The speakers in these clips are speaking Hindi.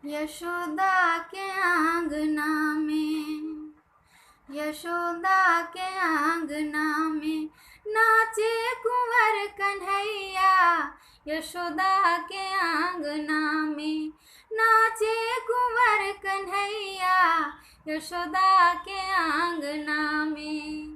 यशोदा के आंगना में, यशोदा के आंगना में नाचे कुंवर कन्हैया। यशोदा के आंगना में नाचे कुंवर कन्हैया। यशोदा के आंगना में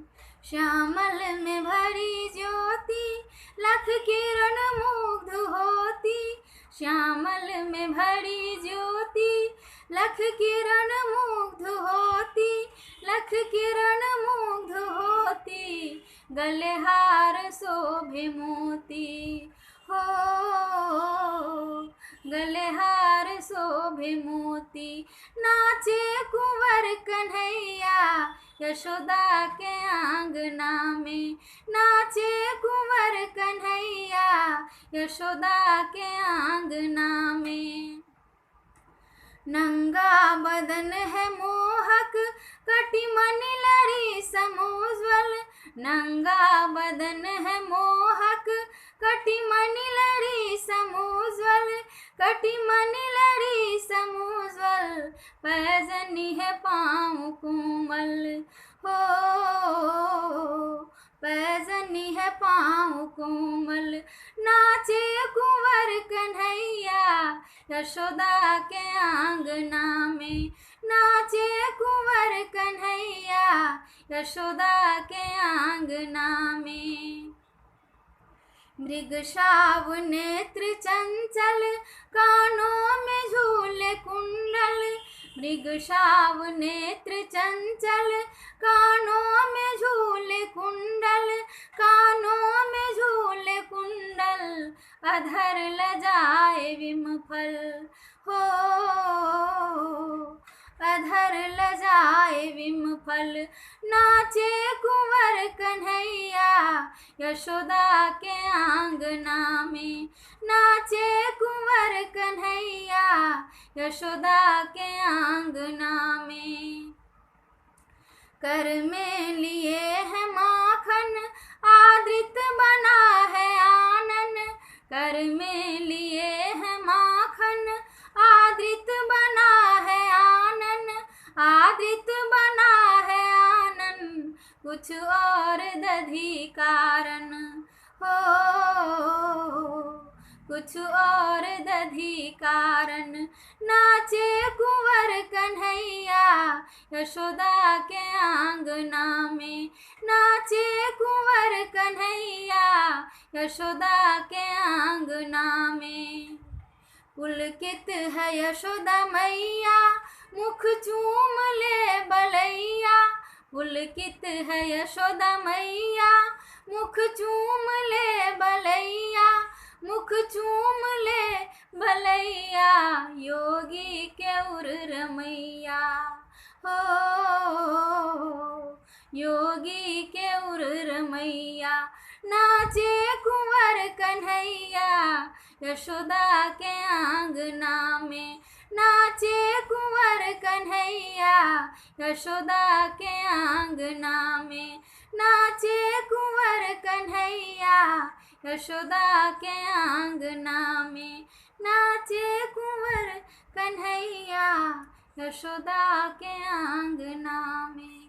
श्यामल में भरी ज्योति, लख किरण मुग्ध होती। श्यामल में भरी ज्योति, लख किरण मुग्ध होती। लख किरण मुग्ध होती, गले हार शोभे मोती। हो गले हार शोभे मोती, नाचे कुंवर कन्हैया। यशोदा के आंगना में नाचे कुंवर कन्हैया। यशोदा के आंगना में नंगा बदन है मोहक, कटिमनि लड़ी समोज्वल। नंगा बदन है मोहक, कटिमनि लड़ी समोज्वल। कटिमनि लड़ी समोज्वल, पैजनी है पाँव कोमल। हो पैजनी है पाँव कोमल, नाचे कुंवर कन्हैया। यशोदा के आंगना में नाचे कुंवर कन्हैया। यशोदा के आंगना में मृगशाव नेत्र चंचल, कानों में झूले कुंडल। मृगशाव नेत्र चंचल, कानों में झूले कुंडल। कानों में झूले कुंडल, अधर लजाए विमफल। हो अधर लजाए विमफल, नाचे कुंवर कन्हैया। यशोदा के आंगना में नाचे कुंवर कन्हैया। यशोदा के आंगना में कर में लिए है माखन, आदृत बना है आनन। कर में लिए है माखन, आदृत बना है आनन। आदृत बना है आनन, कुछ और दधी कारण। हो कुछ और दधी कारण, नाचे कुंवर कन्हैया। यशोदा के आंगना में नाचे कुंवर कन्हैया। यशोदा के आंगना में पुलकित है यशोदा मैया, मुख चूम ले बलैया। पुलकित है यशोदा मैया, मुख चूम ले बलैया। मुख चूम ले बलैया, योगी के उर रमैया। हो योगी के उर रमैया, नाचे कुंवर कन्हैया। यशोदा के आंगना में नाचे कुंवर कन्हैया। यशोदा के आंगना में नाचे कुंवर कन्हैया। यशोदा के आंगना में नाचे कुंवर कन्हैया। यशोदा के आंगना में।